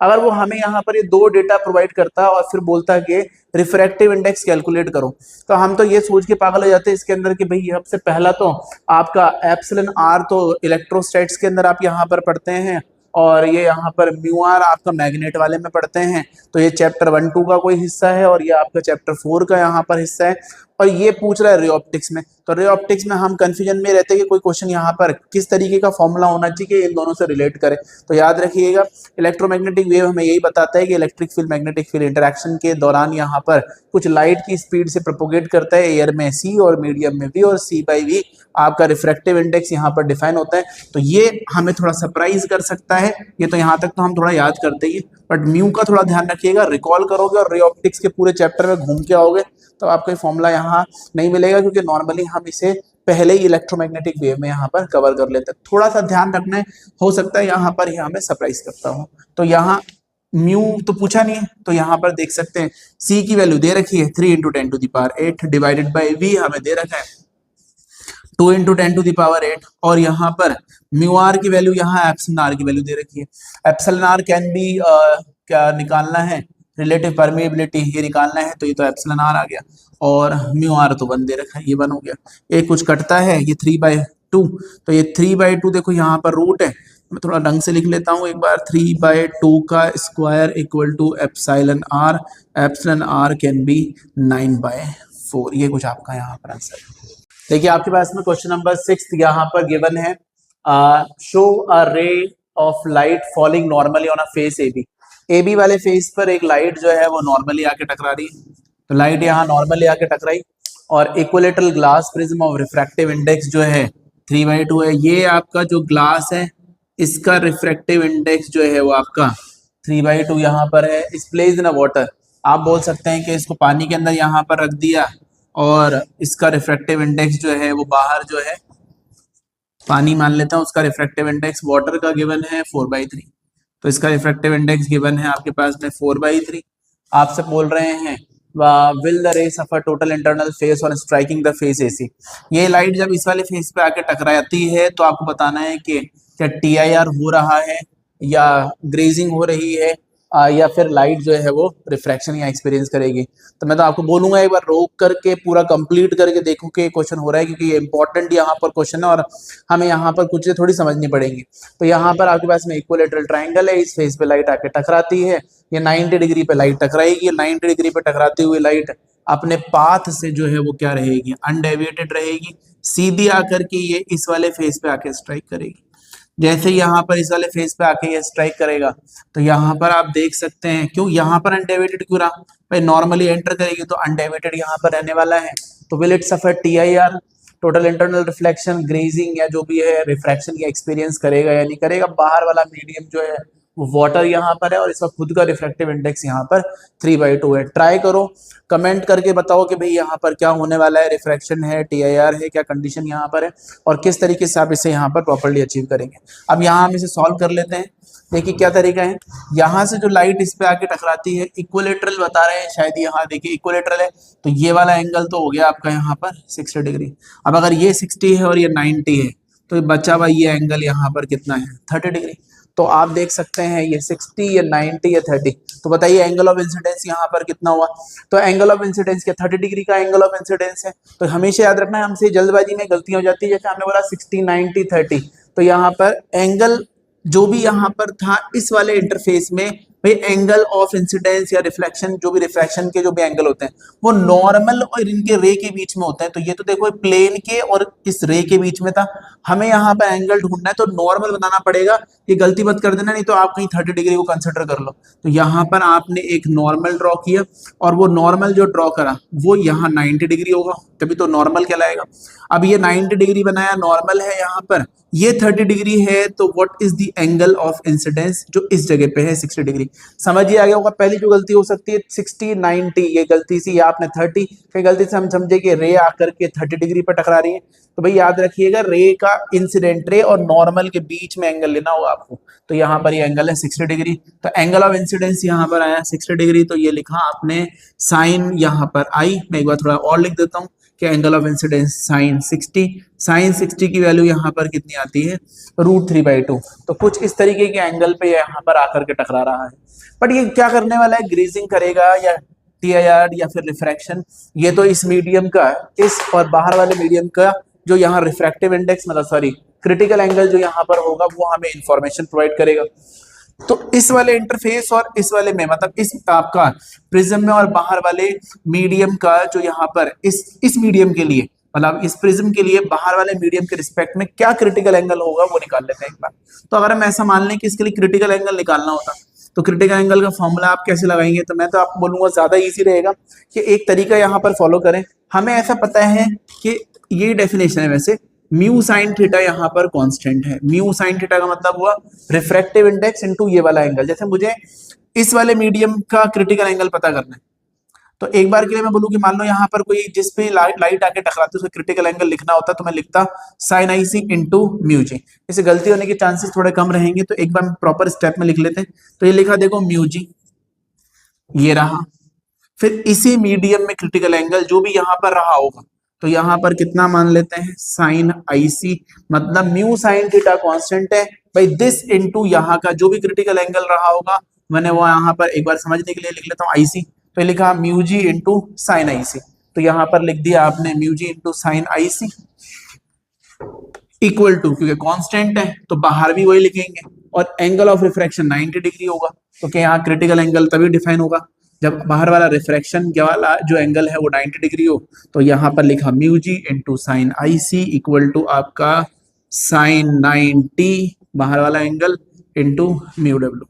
अगर वो हमें यहाँ पर ये दो डेटा प्रोवाइड करता है और फिर बोलता है कि रिफ्रैक्टिव इंडेक्स कैलकुलेट करो, तो हम तो ये सोच के पागल हो जाते हैं इसके अंदर कि भाई सबसे पहला तो आपका एप्सिलॉन आर तो इलेक्ट्रोस्टैट्स के अंदर आप यहाँ पर पढ़ते हैं, और ये यहाँ पर म्यू आर आपका मैग्नेट वाले में पढ़ते हैं, तो ये चैप्टर 1-2 का कोई हिस्सा है और ये आपका चैप्टर 4 का यहाँ पर हिस्सा है। और ये पूछ रहा है रे ऑप्टिक्स में, तो रे ऑप्टिक्स में हम कंफ्यूजन में रहते हैं कि कोई क्वेश्चन यहाँ पर किस तरीके का फॉर्मूला होना चाहिए इन दोनों से रिलेट करे। तो याद रखिएगा इलेक्ट्रोमैग्नेटिक वेव हमें यही बताता है कि electric field magnetic field interaction के दौरान यहाँ पर कुछ लाइट की स्पीड से प्रोपोगेट करता है, एयर में सी और मीडियम में वी, और सी बाई वी आपका रिफ्रैक्टिव इंडेक्स यहाँ पर डिफाइन होता है। तो ये हमें थोड़ा सरप्राइज कर सकता है, ये तो यहाँ तक तो हम थोड़ा याद करते ही, बट म्यू का थोड़ा ध्यान रखिएगा, रिकॉल करोगे और रे ऑप्टिक्स के पूरे चैप्टर में घूम के आओगे तो आपको फॉर्मूला यहाँ नहीं मिलेगा, क्योंकि नॉर्मली हम इसे पहले ही इलेक्ट्रोमैग्नेटिक वेव में यहाँ पर कवर कर लेते हैं। थोड़ा सा ध्यान रखना है, हो सकता है यहाँ पर यहाँ मैं सरप्राइज करता हूँ। तो यहाँ म्यू तो पूछा नहीं है, तो यहाँ पर देख सकते हैं सी की वैल्यू दे रखी है 3 × 10⁸ डिवाइडेड बाई वी हमें दे रखा है 2 × 10⁸, और यहाँ पर म्यू आर की वैल्यू यहाँ एप्सिलॉन आर की वैल्यू दे रखी है। एप्सिलॉन आर कैन बी क्या निकालना है, रिलेटिव परमेबिलिटी ये निकालना है, तो ये तो एप्सिलॉन आर आ गया, और म्यू आर तो 1 दे रखा है, ये 1 हो गया। एक कुछ कटता है, ये 3/2, तो ये 3/2 देखो यहाँ पर रूट है, मैं थोड़ा ढंग से लिख लेता हूँ एक बार, 3/2 का square equal to epsilon R can be 9/4, ये कुछ आपका यहाँ पर आंसर है। देखिए आपके पास में क्वेश्चन नंबर 6 यहाँ पर गिवन है, show a ray of light falling normally on a face A B वाले फेस पर एक लाइट जो है वो नॉर्मली आके टकरा रही है, तो लाइट यहाँ नॉर्मली आके टकराई, और equilateral glass prism of refractive index जो है 3/2 है। ये आपका जो ग्लास है इसका रिफ्रैक्टिव इंडेक्स जो है वो आपका 3/2 यहाँ पर है। इस प्लेस इन अ वाटर, आप बोल सकते हैं कि इसको पानी के अंदर यहाँ पर रख दिया और इसका रिफ्रैक्टिव इंडेक्स जो है वो बाहर जो है पानी मान लेता हूँ, उसका रिफ्रैक्टिव इंडेक्स वाटर का गिवन है 4/3, तो इसका रिफ्रैक्टिव इंडेक्स गिवन है आपके पास में 4/3। आपसे बोल रहे हैं विल द रे सफर टोटल इंटरनल फेस और स्ट्राइकिंग द फेस एसी, ये लाइट जब इस वाले फेस पे आके टकराती है तो आपको बताना है कि क्या TIR हो रहा है या ग्रेजिंग हो रही है, या फिर लाइट जो है वो रिफ्रैक्शन या एक्सपीरियंस करेगी। तो मैं तो आपको बोलूंगा एक बार रोक करके पूरा कंप्लीट करके देखो कि क्वेश्चन हो रहा है, क्योंकि ये इंपॉर्टेंट यहाँ पर क्वेश्चन है और हमें यहाँ पर कुछ थोड़ी समझनी पड़ेगी। तो यहाँ पर आपके पास में इक्विलेटरल ट्रायंगल है, इस फेस पे लाइट आके टकराती है, ये 90 डिग्री पे लाइट टकराएगी, 90 डिग्री पे टकराती हुई लाइट अपने पाथ से जो है वो क्या रहेगी, अनडेविएटेड रहेगी, सीधी आकर के ये इस वाले फेस पे आके स्ट्राइक करेगी। जैसे यहाँ पर इस वाले फेस पे आके ये स्ट्राइक करेगा तो यहाँ पर आप देख सकते हैं, क्यों यहाँ पर अनडेविएटेड क्यों रहा भाई, नॉर्मली एंटर करेगी तो अनडेविएटेड यहाँ पर रहने वाला है, तो will it suffer TIR total internal reflection, grazing या जो भी है रिफ्रैक्शन की एक्सपीरियंस करेगा या नहीं करेगा। बाहर वाला मीडियम जो है वो वाटर यहाँ पर है और इसका खुद का रिफ्रैक्टिव इंडेक्स यहाँ पर 3/2 है। ट्राई करो, कमेंट करके बताओ कि भाई यहाँ पर क्या होने वाला है, रिफ्रैक्शन है, TIR है, क्या कंडीशन यहाँ पर है और किस तरीके से आप इसे यहाँ पर प्रॉपर्ली अचीव करेंगे। अब यहाँ हम इसे सॉल्व कर लेते हैं। देखिए क्या तरीका है, यहाँ से जो लाइट इस पे आके टकराती है, इक्विलेटरल बता रहे हैं शायद, यहाँ देखिए इक्विलेटरल है तो ये वाला एंगल तो हो गया आपका यहाँ पर 60 डिग्री। अब अगर ये 60 है और ये 90 है तो बचा हुआ ये एंगल यहाँ पर कितना है 30 डिग्री। तो आप देख सकते हैं ये 60 या 90 या 30, तो बताइए एंगल ऑफ इंसिडेंस यहाँ पर कितना हुआ। तो एंगल ऑफ इंसिडेंस क्या 30 डिग्री का एंगल ऑफ इंसिडेंस है। तो हमेशा याद रखना है, हमसे जल्दबाजी में गलतियां हो जाती है, जैसे हमने बोला 60 90 30, तो यहाँ पर एंगल जो भी यहाँ पर था इस वाले इंटरफेस में भाई एंगल ऑफ इंसिडेंस या रिफ्लेक्शन, जो भी रिफ्रैक्शन के जो भी एंगल होते हैं वो नॉर्मल और इनके रे के बीच में होते हैं। तो ये तो देखो प्लेन के और इस रे के बीच में था, हमें यहाँ पर एंगल ढूंढना है तो नॉर्मल बनाना पड़ेगा। ये गलती मत कर देना, नहीं तो आप कहीं 30 डिग्री को कंसिडर कर लो। तो यहाँ पर आपने एक नॉर्मल ड्रॉ किया और वो नॉर्मल जो ड्रॉ करा वो यहाँ 90 डिग्री होगा, तभी तो नॉर्मल कहलाएगा। अब ये 90 डिग्री बनाया, नॉर्मल है यहाँ पर, ये 30 डिग्री है, तो what is the angle of incidence जो इस जगह पे है 60 डिग्री। समझिए आ गया होगा। पहली जो गलती हो सकती है 60 90, ये गलती सी आपने 30, फिर गलती से हम समझे कि रे आकर के 30 डिग्री पर टकरा रही है, तो भाई याद रखिएगा रे का इंसिडेंट रे और नॉर्मल के बीच में एंगल लेना होगा आपको। तो यहाँ पर ये एंगल है 60 डिग्री, तो एंगल ऑफ इंसिडेंस यहाँ पर आया 60 डिग्री, तो ये लिखा आपने साइन यहाँ पर आई। मैं एक बार थोड़ा और लिख देता हूँ कि angle of incidence sine 60, sine 60 की वैल्यू यहाँ पर कितनी आती है, √3/2। तो कुछ इस तरीके के एंगल पे यहाँ पर आकर के टकरा रहा है। बट ये क्या करने वाला है, ग्रीजिंग करेगा या टीआईआर या फिर रिफ्रैक्शन, ये तो इस मीडियम का, इस और बाहर वाले मीडियम का जो यहाँ रिफ्रैक्टिव इंडेक्स मतलब सॉरी क्रिटिकल एंगल जो यहाँ पर होगा वो हमें इंफॉर्मेशन प्रोवाइड करेगा। तो इस वाले इंटरफेस और इस वाले में मतलब इस आपका प्रिज्म में और बाहर वाले मीडियम का जो यहाँ पर इस मीडियम के लिए मतलब इस प्रिज्म के लिए बाहर वाले मीडियम के रिस्पेक्ट में क्या क्रिटिकल एंगल होगा वो निकाल लेते हैं एक बार। तो अगर हम ऐसा मान लें कि इसके लिए क्रिटिकल एंगल निकालना होता तो क्रिटिकल एंगल का फॉर्मूला आप कैसे लगाएंगे, तो मैं तो आपको बोलूंगा ज्यादा इजी रहेगा कि एक तरीका यहाँ पर फॉलो करें। हमें ऐसा पता है कि ये डेफिनेशन है वैसे, म्यू साइन थीटा यहाँ पर कांस्टेंट है। म्यू साइन थीटा का मतलब हुआ रिफ्रैक्टिव इंडेक्स इनटू ये वाला एंगल। जैसे मुझे इस वाले मीडियम का क्रिटिकल एंगल पता करना है, तो एक बार के लिए मैं बोलूं कि मान लो यहाँ पर कोई जिस पे लाइट आके टकराती है उसका क्रिटिकल एंगल लिखना होता तो मैं लिखता sign I C into mu G. इसे गलती होने के चांसेस थोड़े कम रहेंगे, तो एक बार प्रॉपर स्टेप में लिख लेते हैं। तो ये लिखा देखो म्यू जी, ये रहा, फिर इसी मीडियम में क्रिटिकल एंगल जो भी यहाँ पर रहा होगा तो यहाँ पर कितना मान लेते हैं साइन आई सी, मतलब म्यू साइन थीटा कांस्टेंट है भाई, दिस इनटू यहाँ का जो भी क्रिटिकल एंगल रहा होगा मैंने वो यहाँ पर एक बार समझने के लिए लिख लेता हूँ आई सी। तो लिखा mu G into sine I C, तो यहाँ पर लिख दिया आपने mu G into sine I C equal to, क्योंकि कांस्टेंट है तो बाहर भी वही लिखेंगे, और एंगल ऑफ रिफ्रैक्शन 90 डिग्री होगा, तो क्या यहाँ क्रिटिकल एंगल तभी डिफाइन होगा जब बाहर वाला रिफ्रैक्शन के वाला जो एंगल है वो 90 डिग्री हो। तो यहाँ पर लिखा mu G into sine I C equal to आपका साइन 90 बाहर वाला एंगल इंटू म्यू डब्ल्यू।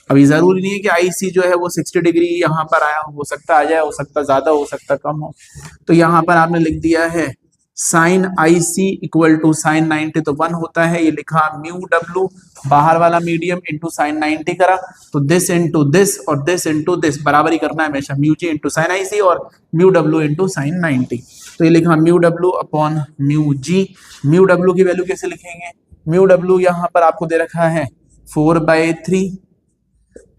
अभी जरूरी नहीं है कि आई सी जो है वो 60 डिग्री यहाँ पर आया, हो सकता आ जाए, हो सकता ज्यादा, हो सकता कम हो। तो यहाँ पर आपने लिख दिया है sine I C equal to sine 90, तो 1 होता है, ये लिखा म्यू डब्ल्यू बाहर वाला मीडियम इंटू साइन 90 करा, तो दिस इंटू दिस और दिस इंटू दिस बराबर ही करना है हमेशा, mu G into sine I सी और म्यू डब्ल्यू इंटू साइन 90। तो ये लिखा mu W upon mu G. Mu W की वैल्यू कैसे लिखेंगे, म्यू डब्ल्यू यहाँ पर आपको दे रखा है 4/3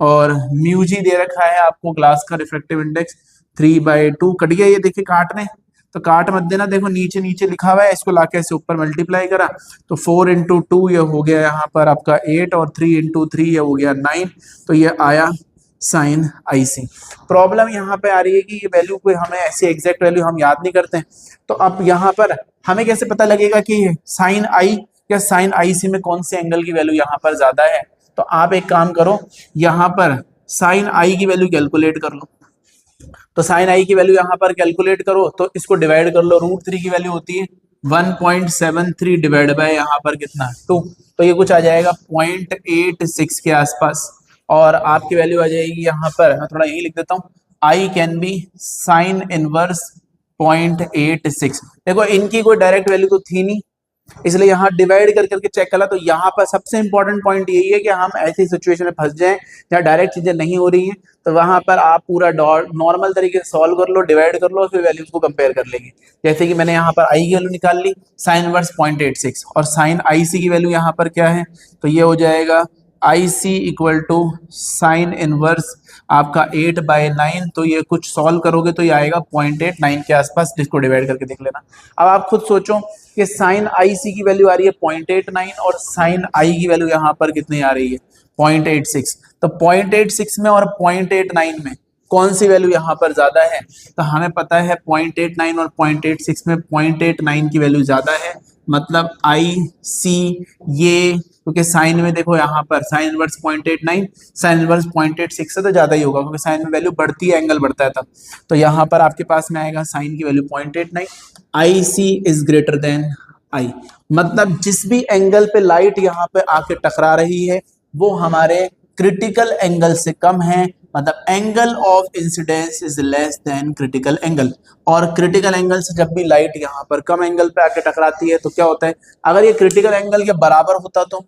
और म्यू जी दे रखा है आपको ग्लास का रिफ्रैक्टिव इंडेक्स 3/2। कट गया, ये देखिए काटने, तो काट मत देना, देखो नीचे नीचे लिखा हुआ है, इसको लाके ऐसे ऊपर मल्टीप्लाई करा तो 4 इंटू 2 ये हो गया यहाँ पर आपका 8 और 3 इंटू 3 ये हो गया 9, तो ये आया साइन आई सी। प्रॉब्लम यहाँ पे आ रही है कि ये वैल्यू कोई हमें ऐसी एग्जैक्ट वैल्यू हम याद नहीं करते हैं, तो अब यहाँ पर हमें कैसे पता लगेगा कि साइन आई या साइन आई सी में कौन से एंगल की वैल्यू यहाँ पर ज्यादा है। तो आप एक काम करो, यहाँ पर साइन आई की वैल्यू कैलकुलेट कर लो, तो साइन आई की वैल्यू यहाँ पर कैलकुलेट करो तो इसको डिवाइड कर लो, √3 की वैल्यू होती है 1.73 डिवाइड बाय यहाँ पर कितना 2, तो ये कुछ आ जाएगा 0.86 के आसपास, और आपकी वैल्यू आ जाएगी यहाँ पर, मैं थोड़ा यही लिख देता हूँ, I can be sine inverse 0.86। देखो इनकी कोई डायरेक्ट वैल्यू तो थी नहीं, इसलिए यहाँ डिवाइड कर करके चेक करा, तो यहाँ पर सबसे इंपॉर्टेंट पॉइंट यही है कि हम ऐसी सिचुएशन में फंस जाएं जहाँ डायरेक्ट चीजें नहीं हो रही हैं, तो वहां पर आप पूरा नॉर्मल तरीके से सॉल्व कर लो, डिवाइड कर लो, फिर वैल्यूज को कंपेयर कर लेंगे। जैसे कि मैंने यहाँ पर आई की वैल्यू निकाल ली साइन इनवर्स 0.86 और साइन आई सी की वैल्यू यहाँ पर क्या है, तो ये हो जाएगा आई C equal to sine inverse आपका 8/9, तो ये कुछ सॉल्व करोगे तो ये आएगा 0.89 के आसपास, जिसको डिवाइड करके देख लेना। अब आप खुद सोचो कि साइन आई सी की वैल्यू आ रही है 0.89 और साइन आई की वैल्यू यहाँ पर कितनी आ रही है 0.86, तो 0.86 में और 0.89 में कौन सी वैल्यू यहाँ पर ज्यादा है, तो हमें पता है 0.89 और 0.86 में 0.89 की वैल्यू ज्यादा है, मतलब आई सी ये, क्योंकि साइन में देखो यहाँ पर साइन इनवर्स 0.89 साइन इनवर्स 0.86 से तो ज्यादा ही होगा, क्योंकि साइन में वैल्यू बढ़ती है एंगल बढ़ता है तब, तो यहाँ पर आपके पास में आएगा साइन की value 0.89, I C is greater than I, मतलब जिस भी एंगल पे लाइट यहाँ पे आके टकरा रही है वो हमारे क्रिटिकल एंगल से कम है, मतलब angle of incidence is less than critical angle. और क्रिटिकल एंगल से जब भी लाइट यहाँ पर कम एंगल पे आके टकराती है तो क्या होता है, अगर ये क्रिटिकल एंगल के बराबर होता तो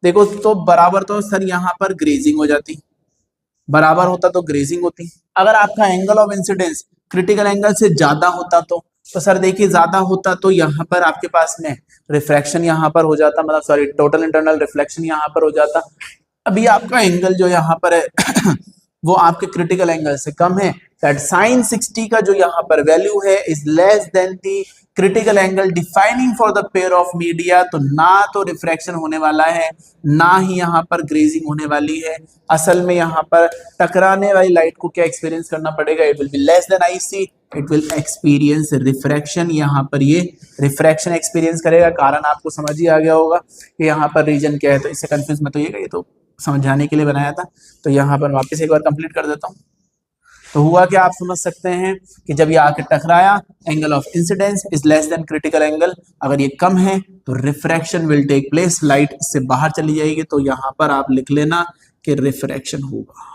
देखो, तो बराबर तो सर यहाँ पर ग्रेजिंग हो जाती, बराबर होता तो ग्रेजिंग होती। अगर आपका angle of incidence critical angle से ज्यादा होता तो सर देखिए ज्यादा होता तो यहाँ पर आपके पास में रिफ्रैक्शन यहाँ पर हो जाता, मतलब सॉरी टोटल इंटरनल रिफ्लेक्शन यहाँ पर हो जाता। अभी आपका एंगल जो यहाँ पर है वो आपके क्रिटिकल एंगल से कम है, दैट sin 60 का जो यहाँ पर वैल्यू है is less then the critical angle defining for the pair of media. तो ना तो रिफ्रैक्शन होने वाला है, ना ही यहाँ पर ग्रेजिंग होने वाली है। असल में यहाँ पर टकराने वाली लाइट को क्या एक्सपीरियंस करना पड़ेगा, it will be less than IC, it will experience refraction. यहाँ पर ये रिफ्रैक्शन एक्सपीरियंस करेगा। कारण आपको समझ ही आ गया होगा कि यहाँ पर रीजन क्या है, तो इससे कंफ्यूज मत होइएगा, ये तो समझाने के लिए बनाया था। तो यहाँ पर वापस एक बार कंप्लीट कर देता हूँ। तो हुआ क्या, आप समझ सकते हैं कि जब ये आके टकराया, angle of incidence is less than critical angle, अगर ये कम है तो refraction will take place, light इससे बाहर चली जाएगी। तो यहाँ पर आप लिख लेना कि रिफ्रैक्शन होगा।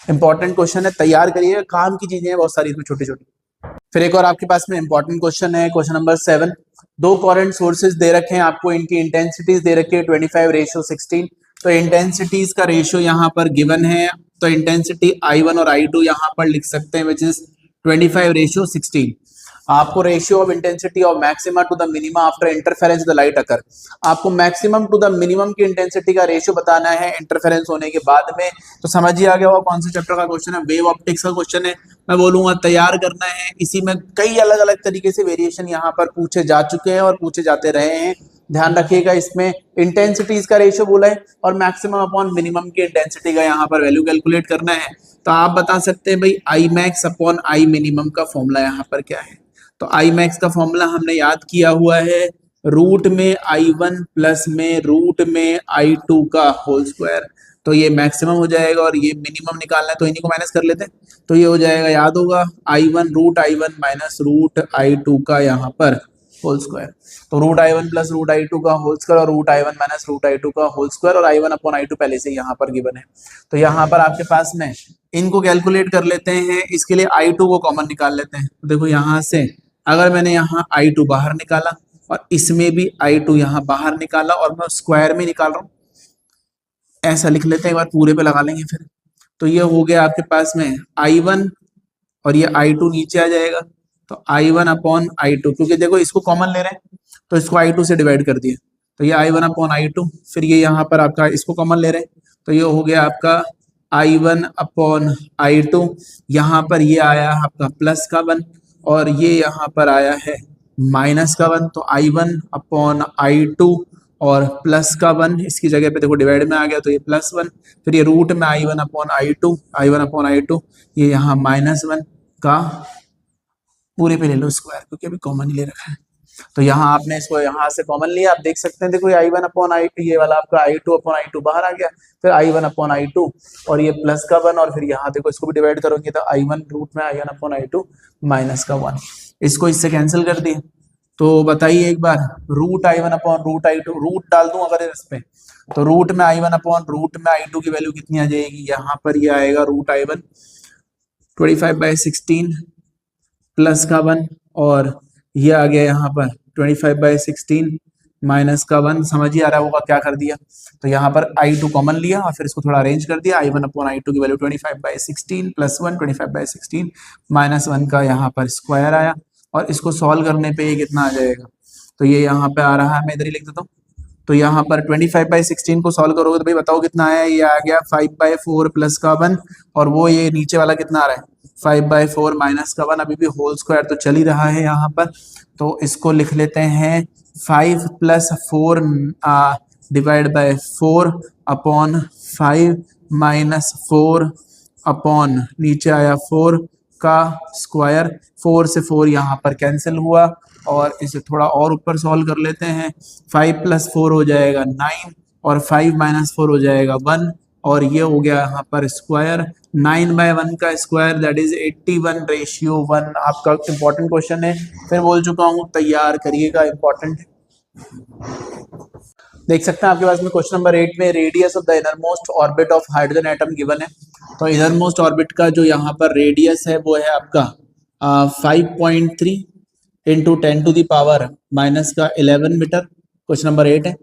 इंपॉर्टेंट क्वेश्चन है, तैयार करिए, काम की चीजें हैं बहुत सारी इसमें छोटी छोटी। फिर एक और आपके पास में इंपॉर्टेंट क्वेश्चन है, क्वेश्चन नंबर 7। दो करंट सोर्सेज दे रखे हैं आपको, इनकी इंटेंसिटीज दे रखी है 25:16। तो इंटेंसिटीज का रेशियो यहाँ पर गिवन है, तो इंटेंसिटी I1 और I2 यहाँ पर लिख सकते हैं विच इज 25:16। आपको ratio of intensity of maxima to the minima after interference the light occur, आपको मैक्सिमम टू द मिनिमम की इंटेंसिटी का रेशियो बताना है इंटरफेरेंस होने के बाद में। तो समझ ही आ गया होगा कौन से चैप्टर का क्वेश्चन है, वेव ऑप्टिक्स का क्वेश्चन है। मैं बोलूंगा तैयार करना है, इसी में कई अलग अलग तरीके से वेरिएशन यहाँ पर पूछे जा चुके हैं और पूछे जाते रहे हैं। ध्यान रखिएगा, इसमें इंटेंसिटीज का रेशियो बोला है और मैक्सिमम अपॉन मिनिमम की इंटेंसिटी का यहाँ पर वैल्यू कैलकुलेट करना है। तो आप बता सकते हैं भाई I max upon I minimum का फॉर्मूला यहाँ पर क्या है। तो आई मैक्स का फॉर्मूला हमने याद किया हुआ है, रूट में I1 प्लस में रूट में I2 का होल स्क्वायर। तो ये मैक्सिमम हो जाएगा और ये मिनिमम निकालना है, तो इन्हीं को माइनस कर लेते हैं। तो ये हो जाएगा, याद होगा, I1 root I1 minus root I2 का यहाँ पर होल स्क्वायर। तो root I1 plus root I2 का होल स्क्वायर और root I1 minus root I2 का होल स्क्वायर, और I1 अपॉन I2 पहले से यहाँ पर गिवन है। तो यहाँ पर आपके पास में इनको कैलकुलेट कर लेते हैं, इसके लिए I2 को कॉमन निकाल लेते हैं। तो देखो यहाँ से अगर मैंने यहाँ I2 बाहर निकाला और इसमें भी I2 यहाँ बाहर निकाला और मैं स्क्वायर में निकाल रहा हूँ, ऐसा लिख लेते हैं, एक बार पूरे पे लगा लेंगे फिर। तो ये हो गया आपके पास में I1 और ये I2 नीचे आ जाएगा, तो I1 अपॉन I2, क्योंकि देखो इसको कॉमन ले रहे हैं तो इसको I2 से डिवाइड कर दिए, तो ये I1 अपॉन I2, फिर ये यहाँ पर आपका इसको कॉमन ले रहे हैं, तो ये हो गया आपका I1 अपॉन I2। यहाँ पर ये आया आपका प्लस का 1 और ये यहाँ पर आया है माइनस का 1। तो I1 अपॉन I2 और प्लस का 1 इसकी जगह पे देखो डिवाइड में आ गया, तो ये प्लस 1, फिर ये रूट में I1 अपॉन I2, ये यहाँ माइनस 1 का पूरे पे ले लो स्क्वायर, क्योंकि अभी कॉमन ही ले रखा है। तो यहाँ आपने इसको यहाँ से कॉमन लिया, आप देख सकते हैं, देखो ये I1 अपॉन I2, ये वाला आपका I2 अपॉन I2 बाहर आ गया, फिर I1 अपॉन I2 और ये प्लस का 1, और फिर यहाँ देखो इसको भी डिवाइड करोगे तो I1 रूट में I1 अपॉन I2 माइनस का 1, इसको इससे कैंसिल कर दिए। तो बताइए एक बार, root I1 upon root I2, root डाल दूं अगर इस पे, तो रूट में I1 अपॉन रूट में I2 की वैल्यू कितनी आ जाएगी, यहाँ पर ये आएगा रूट I1 25/16 प्लस का 1 और ये आ गया यहाँ पर 25/16 माइनस का 1। समझ ही आ रहा होगा क्या कर दिया। तो यहाँ पर I2 कॉमन लिया और फिर इसको थोड़ा अरेंज कर दिया, I1 अपॉन I2 की वैल्यू 25/16 प्लस 1 25/16 माइनस 1 का यहाँ पर स्क्वायर आया, और इसको सॉल्व करने पे ये कितना आ जाएगा, तो ये यहाँ पे आ रहा है, मैं इधर ही लिख देता हूँ। तो यहाँ पर 25/16 को सॉल्व करोगे तो भाई बताओ कितना आया, ये आ गया 5/4 प्लस का 1, और वो ये नीचे वाला कितना आ रहा है 5/4 माइनस का 1, अभी भी होल स्क्वायर तो चल ही रहा है यहाँ पर। तो इसको लिख लेते हैं 5 + 4 divide by 4 upon 5 minus 4 upon नीचे आया 4 का स्क्वायर, 4 से 4 यहाँ पर कैंसिल हुआ, और इसे थोड़ा और ऊपर सॉल्व कर लेते हैं। 5 + 4 हो जाएगा 9 और 5 - 4 हो जाएगा 1, और ये हो गया यहाँ पर स्क्वायर 9/1 का स्क्वायर, दैट इज 81:1। आपका इंपॉर्टेंट क्वेश्चन है, फिर बोल चुका हूँ तैयार करिएगा, इंपॉर्टेंट। देख सकते हैं आपके पास में क्वेश्चन नंबर 8 में radius of the innermost orbit of hydrogen atom given है। तो इधर मोस्ट ऑर्बिट का जो यहाँ पर रेडियस है वो है आपका 5.3 इंटू 10⁻⁻11 मीटर, क्वेश्चन नंबर 8 है।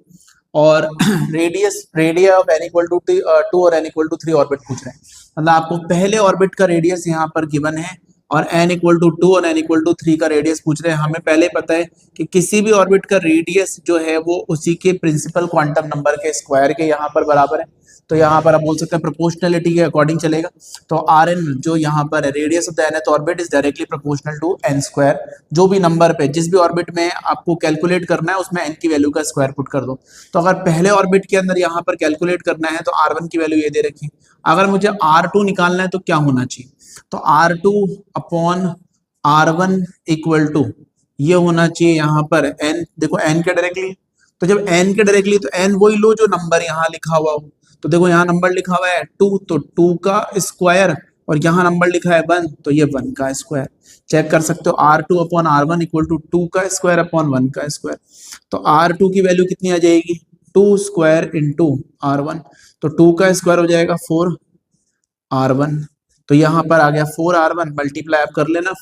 और radii of n equal to 2 और n इक्वल टू 3 ऑर्बिट पूछ रहे हैं, मतलब आपको पहले ऑर्बिट का रेडियस यहाँ पर गिवन है और n इक्वल टू 2 और n इक्वल टू 3 का रेडियस पूछ रहे हैं। हमें पहले पता है कि किसी भी ऑर्बिट का रेडियस जो है वो उसी के प्रिंसिपल क्वांटम नंबर के स्क्वायर के यहाँ पर बराबर है। तो यहाँ पर आप बोल सकते हैं प्रोपोर्शनलिटी के अकॉर्डिंग चलेगा। तो Rn जो यहाँ पर है radius of the nth orbit is directly proportional to n square. जो भी नंबर पे जिस भी ऑर्बिट में आपको कैलकुलेट करना है उसमें n की वैल्यू का स्क्वायर पुट कर दो। तो अगर पहले ऑर्बिट के अंदर यहाँ पर कैलकुलेट करना है तो R1 की वैल्यू ये दे रखी। अगर मुझे R2 निकालना है तो क्या होना चाहिए, तो R2 upon R1 equal to ये होना चाहिए यहाँ पर n, देखो n के डायरेक्टली, तो जब n के डायरेक्टली तो n वही लो जो नंबर यहाँ लिखा हुआ हो। तो देखो यहाँ नंबर लिखा हुआ है 2, तो 2 का स्क्वायर, और यहाँ नंबर लिखा है 1 तो ये 1 का स्क्वायर। चेक कर सकते हो R2 upon R1 equal to 2 का स्क्वायर अपॉन 1 का स्क्वायर। तो R2 की वैल्यू कितनी आ जाएगी, 2 स्क्वायर इंटू R1, तो 2 का स्क्वायर हो जाएगा 4R1। तो यहाँ पर आ गया 4R1 मल्टीप्लाई आप कर लेना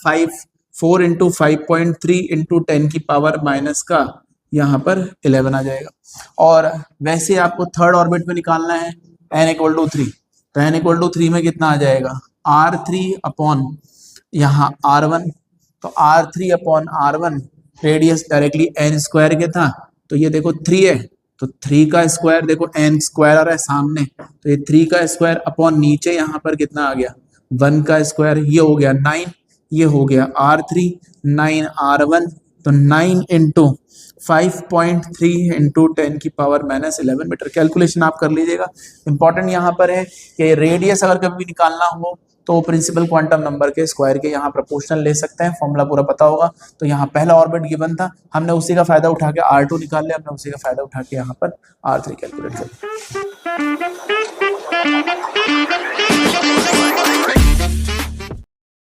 4 इंटू 5.3 इंटू 10 की पावर माइनस का यहाँ पर 11 आ जाएगा। और वैसे आपको थर्ड ऑर्बिट में निकालना है n इक्वल टू 3, तो n इक्वल टू 3 में कितना आ जाएगा R3 अपॉन यहाँ R1, तो R3 upon R1 radius directly n square के था, तो ये देखो 3 है तो 3 का स्क्वायर, देखो n स्क्वायर आ रहा है सामने, तो ये 3 का स्क्वायर अपॉन नीचे यहाँ पर कितना आ गया 1 का स्क्वायर, ये हो गया 9, ये हो गया R3 9R1, तो 9 इंटू 5.3 इंटू 10 की पावर माइनस 11 मीटर। कैलकुलेशन आप कर लीजिएगा। इंपॉर्टेंट यहाँ पर है कि रेडियस अगर कभी भी निकालना हो तो प्रिंसिपल क्वांटम नंबर के स्क्वायर के यहाँ प्रोपोर्शनल ले सकते हैं, फॉर्मूला पूरा पता होगा। तो यहाँ पहला ऑर्बिट गिवन था, हमने उसी का फायदा उठा के R2 निकाल लिया, हमने उसी का फायदा उठा के यहाँ पर R3 कैलकुलेट कर लिया।